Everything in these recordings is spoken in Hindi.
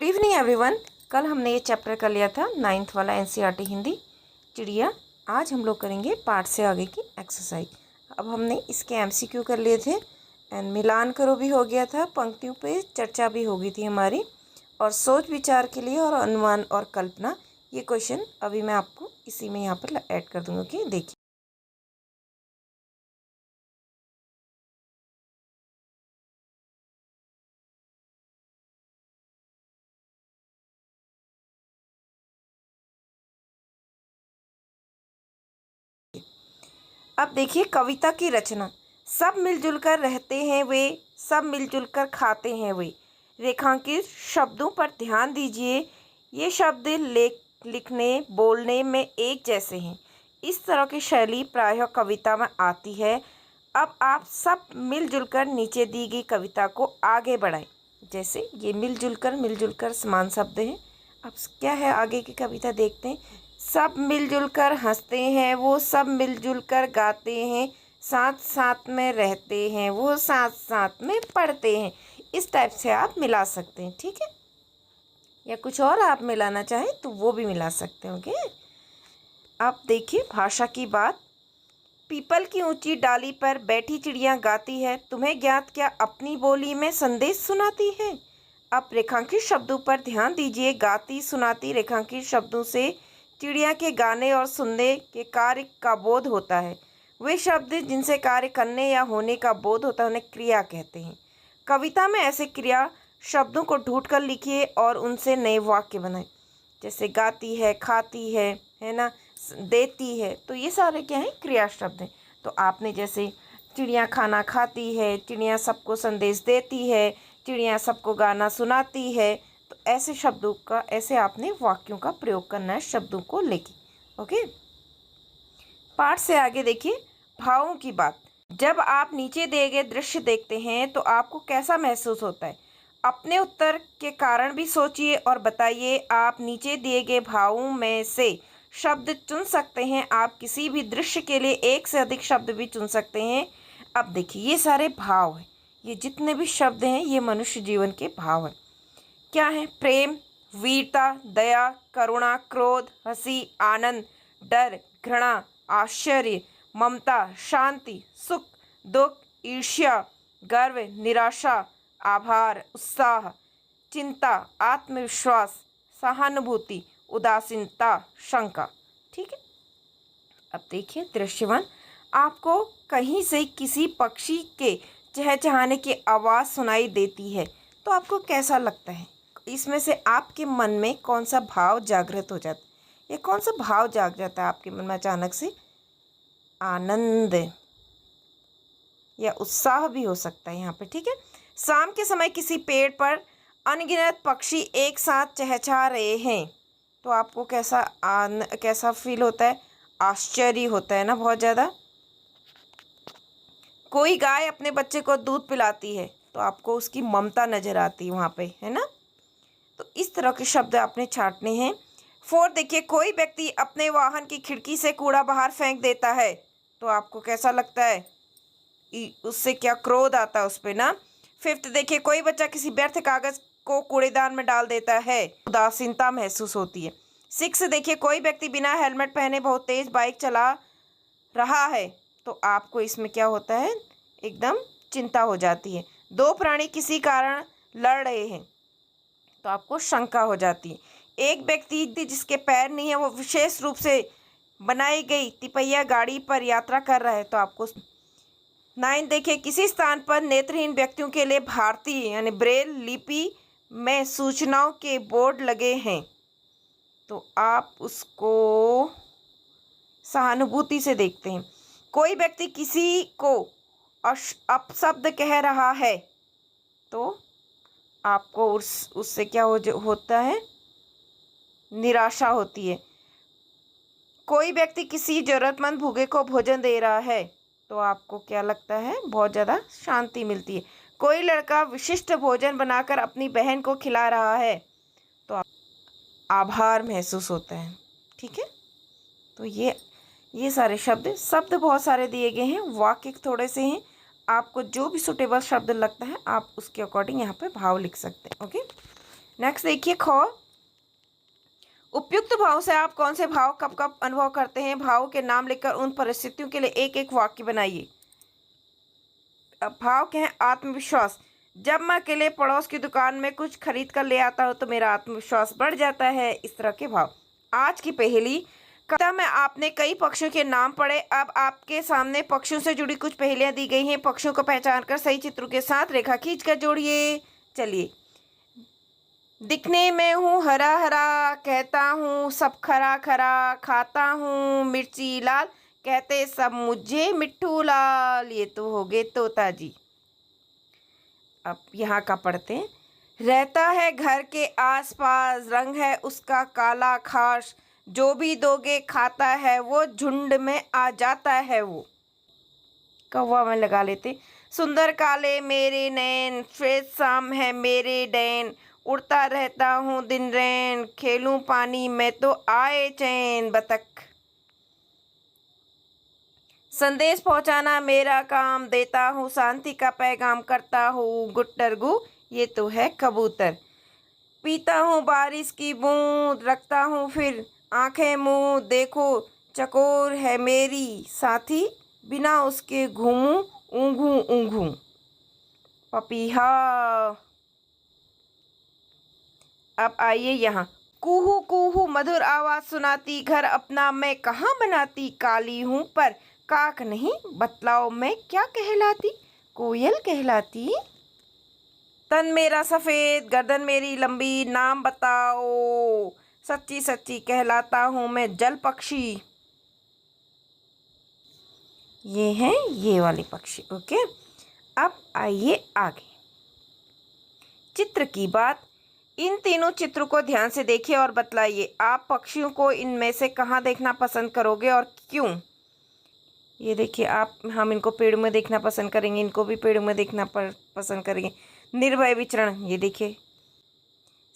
Good evening everyone. कल हमने ये चैप्टर कर लिया था 9th वाला एनसीईआरटी हिंदी चिड़िया। आज हम लोग करेंगे पार्ट से आगे की एक्सरसाइज। अब हमने इसके एमसीक्यू कर लिए थे एंड मिलान करो भी हो गया था, पंक्तियों पे चर्चा भी हो गई थी हमारी, और सोच विचार के लिए और अनुमान और कल्पना ये क्वेश्चन अभी मैं आपको इसी में यहाँ पर ऐड कर दूँगी। ओके, देखिए अब देखिए कविता की रचना। सब मिलजुल कर रहते हैं वे, सब मिलजुल कर खाते हैं वे। रेखांकित शब्दों पर ध्यान दीजिए। ये शब्द लिखने बोलने में एक जैसे हैं। इस तरह की शैली प्रायः कविता में आती है। अब आप सब मिलजुल कर नीचे दी गई कविता को आगे बढ़ाएं। जैसे ये मिलजुल कर समान शब्द हैं। अब क्या है आगे की कविता देखते हैं। सब मिलजुल कर हंसते हैं वो, सब मिलजुल कर गाते हैं, साथ साथ में रहते हैं वो, साथ साथ में पढ़ते हैं। इस टाइप से आप मिला सकते हैं, ठीक है। या कुछ और आप मिलाना चाहें तो वो भी मिला सकते हैं। ओके, आप देखिए भाषा की बात। पीपल की ऊंची डाली पर बैठी चिड़िया गाती है, तुम्हें ज्ञात क्या अपनी बोली में संदेश सुनाती है। आप रेखांकित शब्दों पर ध्यान दीजिए। गाती सुनाती रेखांकित शब्दों से चिड़िया के गाने और सुनने के कार्य का बोध होता है। वे शब्द जिनसे कार्य करने या होने का बोध होता है उन्हें क्रिया कहते हैं। कविता में ऐसे क्रिया शब्दों को ढूंढ कर लिखिए और उनसे नए वाक्य बनाएं। जैसे गाती है, खाती है ना, देती है, तो ये सारे क्या हैं, क्रिया शब्द हैं। तो आपने जैसे चिड़िया खाना खाती है, चिड़िया सबको संदेश देती है, चिड़िया सबको गाना सुनाती है, तो ऐसे शब्दों का, ऐसे आपने वाक्यों का प्रयोग करना है शब्दों को लेके। ओके, पाठ से आगे देखिए भावों की बात। जब आप नीचे दिए गए दृश्य देखते हैं तो आपको कैसा महसूस होता है। अपने उत्तर के कारण भी सोचिए और बताइए। आप नीचे दिए गए भावों में से शब्द चुन सकते हैं। आप किसी भी दृश्य के लिए एक से अधिक शब्द भी चुन सकते हैं। अब देखिए ये सारे भाव हैं, ये जितने भी शब्द हैं ये मनुष्य जीवन के भाव हैं। क्या है? प्रेम, वीरता, दया, करुणा, क्रोध, हंसी, आनंद, डर, घृणा, आश्चर्य, ममता, शांति, सुख, दुख, ईर्ष्या, गर्व, निराशा, आभार, उत्साह, चिंता, आत्मविश्वास, सहानुभूति, उदासीनता, शंका। ठीक है। अब देखिए दृश्यवन। आपको कहीं से किसी पक्षी के चहचहाने की आवाज़ सुनाई देती है तो आपको कैसा लगता है? इसमें से आपके मन में कौन सा भाव जागृत हो जाता है? या कौन सा भाव जाग जाता है आपके मन में अचानक से? आनंद या उत्साह भी हो सकता है यहाँ पे, ठीक है। शाम के समय किसी पेड़ पर अनगिनत पक्षी एक साथ चहचहा रहे हैं तो आपको कैसा फील होता है? आश्चर्य होता है ना, बहुत ज़्यादा। कोई गाय अपने बच्चे को दूध पिलाती है तो आपको उसकी ममता नज़र आती है वहाँ पे, है ना। तो इस तरह के शब्द आपने छांटने हैं। 4 देखिए, कोई व्यक्ति अपने वाहन की खिड़की से कूड़ा बाहर फेंक देता है तो आपको कैसा लगता है? उससे क्या क्रोध आता है उस पर ना। 5th देखिए, कोई बच्चा किसी व्यर्थ कागज को कूड़ेदान में डाल देता है, उदासीनता महसूस होती है। 6 देखिए, कोई व्यक्ति बिना हेलमेट पहने बहुत तेज बाइक चला रहा है तो आपको इसमें क्या होता है? एकदम चिंता हो जाती है। 2 प्राणी किसी कारण लड़ रहे हैं तो आपको शंका हो जाती है। एक व्यक्ति जिसके पैर नहीं है वो विशेष रूप से बनाई गई तिपहिया गाड़ी पर यात्रा कर रहा है तो आपको। 9 देखिए, किसी स्थान पर नेत्रहीन व्यक्तियों के लिए भारतीय यानी ब्रेल लिपि में सूचनाओं के बोर्ड लगे हैं तो आप उसको सहानुभूति से देखते हैं। कोई व्यक्ति किसी को अपशब्द कह रहा है तो आपको उससे क्या होता है? निराशा होती है। कोई व्यक्ति किसी ज़रूरतमंद भूखे को भोजन दे रहा है तो आपको क्या लगता है? बहुत ज़्यादा शांति मिलती है। कोई लड़का विशिष्ट भोजन बनाकर अपनी बहन को खिला रहा है तो आभार महसूस होता है, ठीक है। तो ये सारे शब्द बहुत सारे दिए गए हैं, वाक्य थोड़े से हैं। आपको जो भी सुटेबल शब्द लगता है आप उसके अकॉर्डिंग यहाँ पे भाव लिख सकते हैं। ओके, नेक्स्ट देखिए ख, उपयुक्त भाव से आप कौन से भाव कब कब अनुभव करते हैं? भाव के नाम लिखकर उन परिस्थितियों के लिए एक एक वाक्य बनाइए। अब भाव क्या है? आत्मविश्वास। जब मैं अकेले पड़ोस की दुकान में कुछ खरीद कर ले आता हूँ तो मेरा आत्मविश्वास बढ़ जाता है। इस तरह के भाव। आज की पहेली, कविता में आपने कई पक्षियों के नाम पढ़े। अब आपके सामने पक्षियों से जुड़ी कुछ पहेलियां दी गई हैं। पक्षियों को पहचान कर सही चित्रों के साथ रेखा खींच कर जोड़िए। चलिए। दिखने में हूँ हरा हरा, कहता हूँ सब खरा खरा, खाता हूँ मिर्ची लाल, कहते सब मुझे मिट्ठू लाल। ये तो हो गए तोता जी। अब यहाँ का पढ़ते हैं। रहता है घर के आसपास, रंग है उसका काला खास, जो भी दोगे खाता है वो, झुंड में आ जाता है वो। कौवा में लगा लेते। सुंदर काले मेरे नैन, श्वेत शाम है मेरे डैन, उड़ता रहता हूँ दिन रैन, खेलूं पानी में तो आए चैन। बतख। संदेश पहुंचाना मेरा काम, देता हूँ शांति का पैगाम, करता हूँ गुट्टरगू, ये तो है कबूतर। पीता हूँ बारिश की बूंद, रखता हूँ फिर आंखें मुंह, देखो चकोर है मेरी साथी, बिना उसके घूमूं ऊँघू ऊँघू। पपीहा। अब आइए यहाँ। कूहू कूहू मधुर आवाज सुनाती, घर अपना मैं कहाँ बनाती, काली हूँ पर काक नहीं, बतलाओ मैं क्या कहलाती, कोयल कहलाती। तन मेरा सफ़ेद, गर्दन मेरी लंबी, नाम बताओ, सच्ची सच्ची कहलाता हूँ मैं जल पक्षी। ये हैं ये वाले पक्षी। ओके। अब आइए आगे। चित्र की बात। इन तीनों चित्रों को ध्यान से देखिए और बतलाइए आप पक्षियों को इनमें से कहाँ देखना पसंद करोगे और क्यों। ये देखिए आप, हम इनको पेड़ में देखना पसंद करेंगे, इनको भी पेड़ में देखना पसंद करेंगे। निर्भय विचरण। ये देखिए,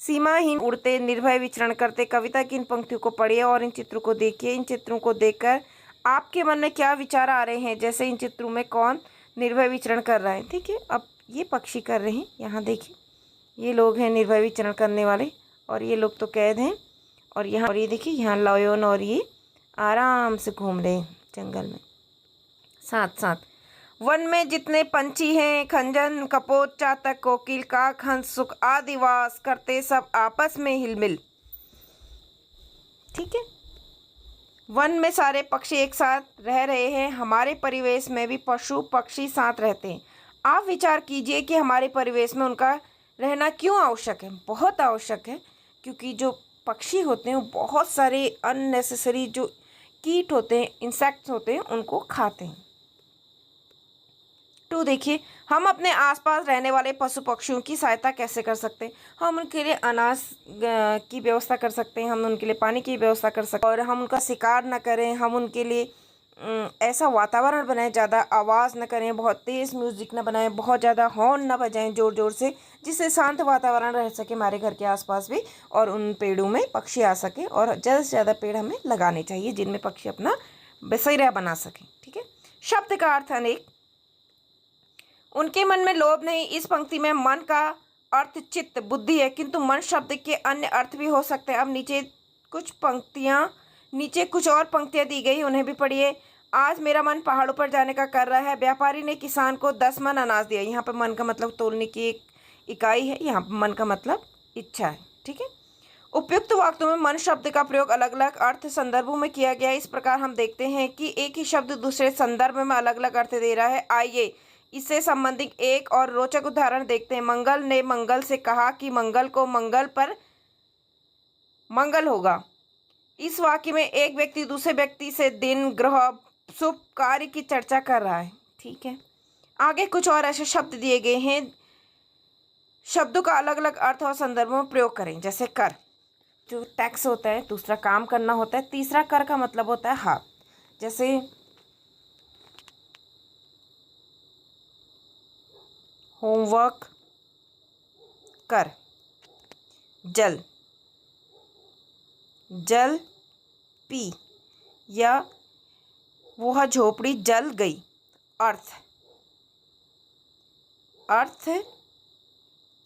सीमाहीन उड़ते निर्भय विचरण करते। कविता की इन पंक्तियों को पढ़िए और इन चित्रों को देखिए। इन चित्रों को देखकर आपके मन में क्या विचार आ रहे हैं, जैसे इन चित्रों में कौन निर्भय विचरण कर रहा है। ठीक है, अब ये पक्षी कर रहे हैं, यहाँ देखिए ये लोग हैं निर्भय विचरण करने वाले, और ये लोग तो कैद हैं। और यहाँ, और ये देखिए यहाँ लायन और ये आराम से घूम रहे हैं जंगल में साथ साथ। वन में जितने पंछी हैं, खंजन कपोत चातक कोकिल काक हंस सुख आदिवास करते, सब आपस में हिलमिल। ठीक है, वन में सारे पक्षी एक साथ रह रहे हैं। हमारे परिवेश में भी पशु पक्षी साथ रहते हैं। आप विचार कीजिए कि हमारे परिवेश में उनका रहना क्यों आवश्यक है। बहुत आवश्यक है, क्योंकि जो पक्षी होते हैं वो बहुत सारे अननेसेसरी जो कीट होते हैं, इंसेक्ट्स होते हैं, उनको खाते हैं। टू देखिए, हम अपने आसपास रहने वाले पशु पक्षियों की सहायता कैसे कर सकते हैं। हम उनके लिए अनाज की व्यवस्था कर सकते हैं, हम उनके लिए पानी की व्यवस्था कर सकते हैं, और हम उनका शिकार न करें। हम उनके लिए ऐसा वातावरण बनाएं, ज़्यादा आवाज़ न करें, बहुत तेज़ म्यूज़िक न बनाएं, बहुत ज़्यादा हॉर्न न बजाएं ज़ोर ज़ोर से, जिससे शांत वातावरण रह सके हमारे घर के आसपास भी, और उन पेड़ों में पक्षी आ सके। और ज़्यादा से ज़्यादा पेड़ हमें लगाने चाहिए जिनमें पक्षी अपना बसेरा बना सकें। ठीक है। शब्द का अर्थ अनेक। उनके मन में लोभ नहीं। इस पंक्ति में मन का अर्थ चित्त बुद्धि है, किंतु मन शब्द के अन्य अर्थ भी हो सकते हैं। अब नीचे कुछ और पंक्तियां दी गई, उन्हें भी पढ़िए। आज मेरा मन पहाड़ों पर जाने का कर रहा है, व्यापारी ने किसान को 10 मन अनाज दिया। यहाँ पर मन का मतलब तोलने की एक इकाई है, यहाँ पर मन का मतलब इच्छा है। ठीक है। उपयुक्त वाक्यों में मन शब्द का प्रयोग अलग अलग अर्थ संदर्भों में किया गया है। इस प्रकार हम देखते हैं कि एक ही शब्द दूसरे संदर्भ में अलग अलग अर्थ दे रहा है। आइए इससे संबंधित एक और रोचक उदाहरण देखते हैं। मंगल ने मंगल से कहा कि मंगल को मंगल पर मंगल होगा। इस वाक्य में एक व्यक्ति दूसरे व्यक्ति से दिन, ग्रह, शुभ कार्य की चर्चा कर रहा है। ठीक है। आगे कुछ और ऐसे शब्द दिए गए हैं, शब्दों का अलग अलग अर्थ और संदर्भों में प्रयोग करें। जैसे कर, जो टैक्स होता है, दूसरा काम करना होता है। तीसरा कर का मतलब होता है हाथ, जैसे होमवर्क कर। जल, जल पी, या वह झोपड़ी जल गई। अर्थ, अर्थ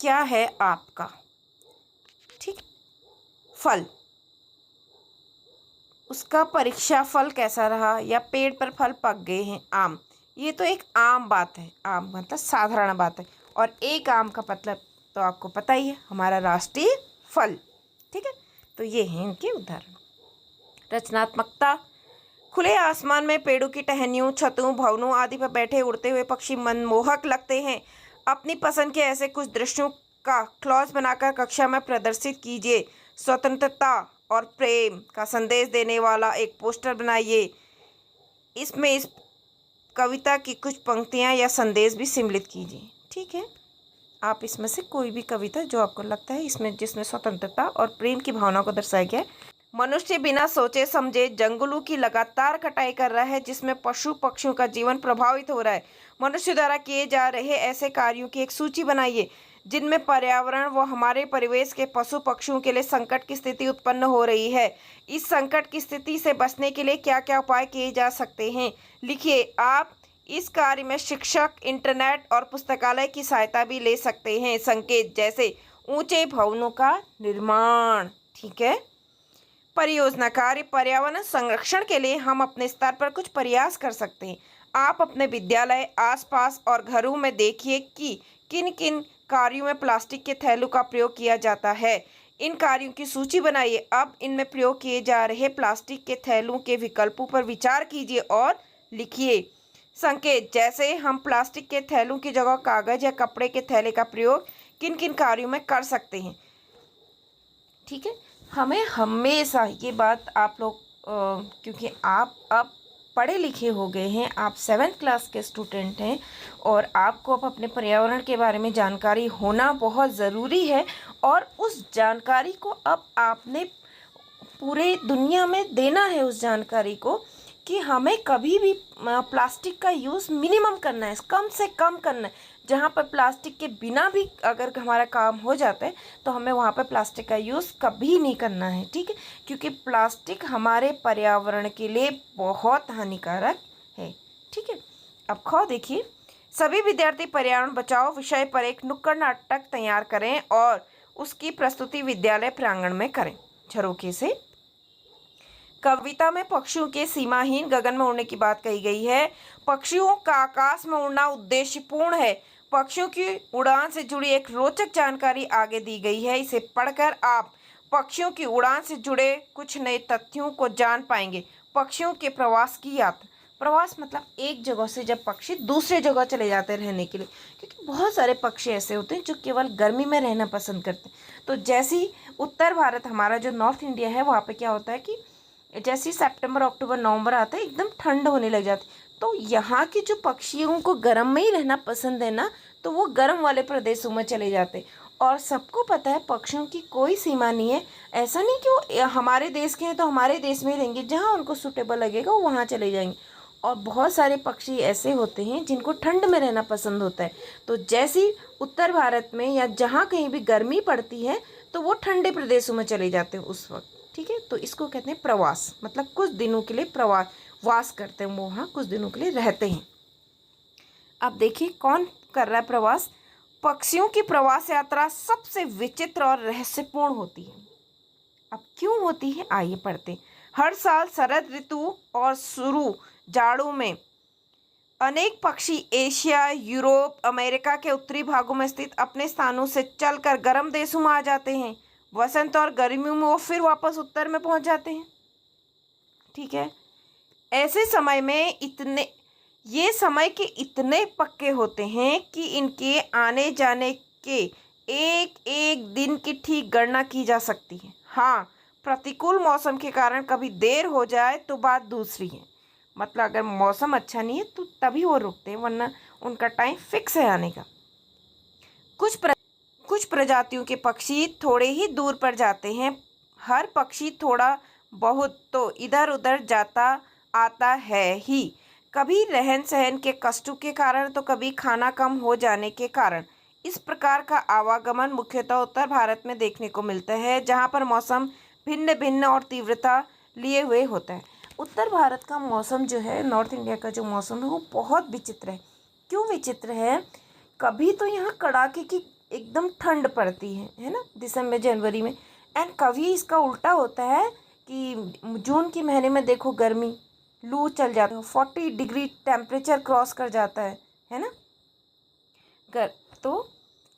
क्या है आपका। फल, उसका परीक्षा फल कैसा रहा, या पेड़ पर फल पक गए हैं, आम। ये तो एक आम बात है, आम मतलब साधारण बात है। और एक आम का मतलब तो आपको पता ही है, हमारा राष्ट्रीय फल। ठीक है, तो ये हैं इनके उदाहरण। रचनात्मकता। खुले आसमान में पेड़ों की टहनियों, छतों, भवनों आदि पर बैठे उड़ते हुए पक्षी मनमोहक लगते हैं। अपनी पसंद के ऐसे कुछ दृश्यों का क्लॉज बनाकर कक्षा में प्रदर्शित कीजिए। स्वतंत्रता और प्रेम का संदेश देने वाला एक पोस्टर बनाइए। इसमें इस कविता की कुछ पंक्तियाँ या संदेश भी सम्मिलित कीजिए। ठीक है, आप इसमें से कोई भी कविता जो आपको लगता है इसमें जिसमें स्वतंत्रता और प्रेम की भावना को दर्शाया गया है। मनुष्य बिना सोचे समझे जंगलों की लगातार कटाई कर रहा है, जिसमें पशु पक्षियों का जीवन प्रभावित हो रहा है। मनुष्य द्वारा किए जा रहे ऐसे कार्यों की एक सूची बनाइए जिनमें पर्यावरण व हमारे परिवेश के पशु पक्षियों के लिए संकट की स्थिति उत्पन्न हो रही है। इस संकट की स्थिति से बचने के लिए क्या क्या उपाय किए जा सकते हैं, लिखिए। आप इस कार्य में शिक्षक, इंटरनेट और पुस्तकालय की सहायता भी ले सकते हैं। संकेत जैसे ऊंचे भवनों का निर्माण। ठीक है, परियोजना कार्य। पर्यावरण संरक्षण के लिए हम अपने स्तर पर कुछ प्रयास कर सकते हैं। आप अपने विद्यालय, आसपास और घरों में देखिए कि किन किन कार्यों में प्लास्टिक के थैलों का प्रयोग किया जाता है। इन कार्यों की सूची बनाइए। अब इनमें प्रयोग किए जा रहे प्लास्टिक के थैलों के विकल्पों पर विचार कीजिए और लिखिए। संकेत जैसे हम प्लास्टिक के थैलों की जगह कागज या कपड़े के थैले का प्रयोग किन किन कार्यों में कर सकते हैं। ठीक है, हमें हमेशा ये बात आप लोग क्योंकि आप अब पढ़े लिखे हो गए हैं, आप 7th क्लास के स्टूडेंट हैं और आपको अब अपने पर्यावरण के बारे में जानकारी होना बहुत ज़रूरी है। और उस जानकारी को अब आपने पूरे दुनिया में देना है, उस जानकारी को कि हमें कभी भी प्लास्टिक का यूज़ मिनिमम करना है, कम से कम करना है। जहाँ पर प्लास्टिक के बिना भी अगर हमारा काम हो जाता है तो हमें वहाँ पर प्लास्टिक का यूज़ कभी नहीं करना है। ठीक है, क्योंकि प्लास्टिक हमारे पर्यावरण के लिए बहुत हानिकारक है। ठीक है, अब ख देखिए। सभी विद्यार्थी पर्यावरण बचाओ विषय पर एक नुक्कड़ नाटक तैयार करें और उसकी प्रस्तुति विद्यालय प्रांगण में करें। झरोखे से। कविता में पक्षियों के सीमाहीन गगन में उड़ने की बात कही गई है। पक्षियों का आकाश में उड़ना उद्देश्यपूर्ण है। पक्षियों की उड़ान से जुड़ी एक रोचक जानकारी आगे दी गई है। इसे पढ़कर आप पक्षियों की उड़ान से जुड़े कुछ नए तथ्यों को जान पाएंगे। पक्षियों के प्रवास की यात्रा। प्रवास मतलब एक जगह से जब पक्षी दूसरे जगह चले जाते हैं रहने के लिए, क्योंकि बहुत सारे पक्षी ऐसे होते हैं जो केवल गर्मी में रहना पसंद करते हैं। तो जैसे ही उत्तर भारत हमारा जो नॉर्थ इंडिया है वहाँ पे क्या होता है कि जैसे ही सितंबर, अक्टूबर, नवंबर आता है एकदम ठंड होने लग जाती। तो यहाँ के जो पक्षियों को गर्म में ही रहना पसंद है ना, तो वो गर्म वाले प्रदेशों में चले जाते। और सबको पता है पक्षियों की कोई सीमा नहीं है। ऐसा नहीं कि वो हमारे देश के हैं तो हमारे देश में ही रहेंगे, जहाँ उनको सूटेबल लगेगा वो वहाँ चले जाएंगे। और बहुत सारे पक्षी ऐसे होते हैं जिनको ठंड में रहना पसंद होता है। तो जैसे उत्तर भारत में या जहाँ कहीं भी गर्मी पड़ती है तो वो ठंडे प्रदेशों में चले जाते हैं उस वक्त। ठीक है, तो इसको कहते हैं प्रवास, मतलब कुछ दिनों के लिए वास करते हैं, वो वहाँ कुछ दिनों के लिए रहते हैं। अब देखिए कौन कर रहा है प्रवास। पक्षियों की प्रवास यात्रा सबसे विचित्र और रहस्यपूर्ण होती है। अब क्यों होती है, आइए पढ़ते हैं। हर साल शरद ऋतु और शुरू जाड़ों में अनेक पक्षी एशिया, यूरोप, अमेरिका के उत्तरी भागों में स्थित अपने स्थानों से चलकर गर्म देशों में आ जाते हैं। वसंत और गर्मियों में वो फिर वापस उत्तर में पहुंच जाते हैं। ठीक है, ऐसे समय में ये समय के इतने पक्के होते हैं कि इनके आने जाने के एक एक दिन की ठीक गणना की जा सकती है। हाँ, प्रतिकूल मौसम के कारण कभी देर हो जाए तो बात दूसरी है। मतलब अगर मौसम अच्छा नहीं है तो तभी वो रुकते हैं, वरना उनका टाइम फिक्स है आने का। कुछ प्रजातियों के पक्षी थोड़े ही दूर पर जाते हैं। हर पक्षी थोड़ा बहुत तो इधर उधर जाता आता है ही, कभी रहन सहन के कष्टों के कारण तो कभी खाना कम हो जाने के कारण। इस प्रकार का आवागमन मुख्यतः उत्तर भारत में देखने को मिलता है, जहाँ पर मौसम भिन्न भिन्न और तीव्रता लिए हुए होता है। उत्तर भारत का मौसम जो है, नॉर्थ इंडिया का जो मौसम है वो बहुत विचित्र है। क्यों विचित्र है, कभी तो यहाँ कड़ाके की एकदम ठंड पड़ती है ना, दिसंबर जनवरी में। एंड कभी इसका उल्टा होता है कि जून के महीने में देखो गर्मी, लू चल जाती है, 40 डिग्री टेम्परेचर क्रॉस कर जाता है ना। तो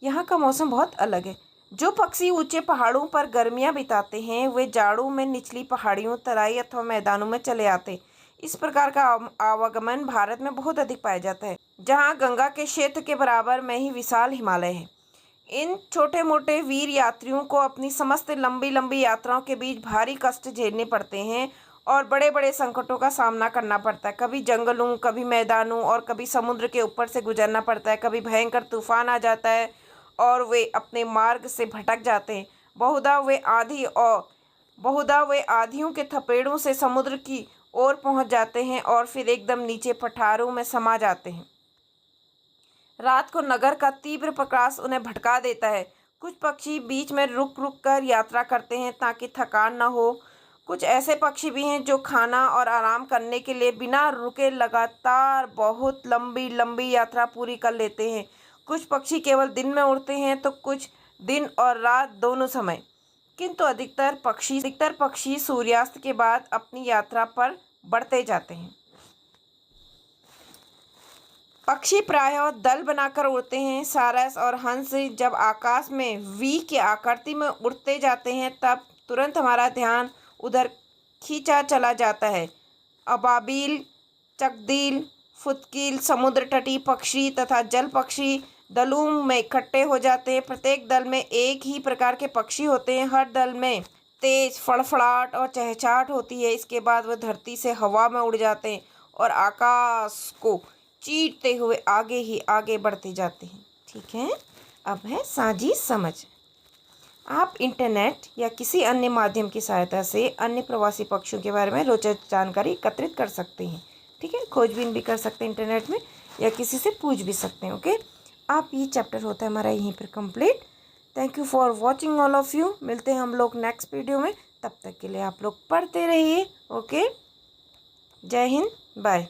यहाँ का मौसम बहुत अलग है। जो पक्षी ऊंचे पहाड़ों पर गर्मियाँ बिताते हैं वे जाड़ों में निचली पहाड़ियों, तराई अथवा मैदानों में चले आते। इस प्रकार का आवागमन भारत में बहुत अधिक पाया जाता है, जहाँ गंगा के क्षेत्र के बराबर में ही विशाल हिमालय है। इन छोटे मोटे वीर यात्रियों को अपनी समस्त लंबी लंबी यात्राओं के बीच भारी कष्ट झेलने पड़ते हैं और बड़े बड़े संकटों का सामना करना पड़ता है। कभी जंगलों, कभी मैदानों और कभी समुद्र के ऊपर से गुजरना पड़ता है। कभी भयंकर तूफान आ जाता है और वे अपने मार्ग से भटक जाते हैं। बहुधा वे आंधियों के थपेड़ों से समुद्र की ओर पहुंच जाते हैं और फिर एकदम नीचे पठारों में समा जाते हैं। रात को नगर का तीव्र प्रकाश उन्हें भटका देता है। कुछ पक्षी बीच में रुक रुक कर यात्रा करते हैं ताकि थकान न हो। कुछ ऐसे पक्षी भी हैं जो खाना और आराम करने के लिए बिना रुके लगातार बहुत लंबी लंबी यात्रा पूरी कर लेते हैं। कुछ पक्षी केवल दिन में उड़ते हैं तो कुछ दिन और रात दोनों समय, किंतु अधिकतर पक्षी सूर्यास्त के बाद अपनी यात्रा पर बढ़ते जाते हैं। पक्षी प्रायः दल बनाकर उड़ते हैं। सारस और हंस जब आकाश में वी की आकृति में उड़ते जाते हैं तब तुरंत हमारा ध्यान उधर खींचा चला जाता है। अबाबील, चकदील, फुदकील समुद्र तटीय पक्षी तथा जल पक्षी दलों में इकट्ठे हो जाते हैं। प्रत्येक दल में एक ही प्रकार के पक्षी होते हैं। हर दल में तेज फड़फड़ाहट और चहचहाट होती है। इसके बाद वह धरती से हवा में उड़ जाते हैं और आकाश को चीरते हुए आगे ही आगे बढ़ते जाते हैं। ठीक है, अब है साझी समझ। आप इंटरनेट या किसी अन्य माध्यम की सहायता से अन्य प्रवासी पक्षियों के बारे में रोचक जानकारी एकत्रित कर सकते हैं। ठीक है, खोजबीन भी कर सकते हैं इंटरनेट में या किसी से पूछ भी सकते हैं। ओके, आप ये चैप्टर होता है हमारा यहीं पर complete. Thank you for watching all of you. मिलते हैं हम लोग नेक्स्ट वीडियो में। तब तक के लिए आप लोग पढ़ते रहिए। ओके, जय हिंद, बाय।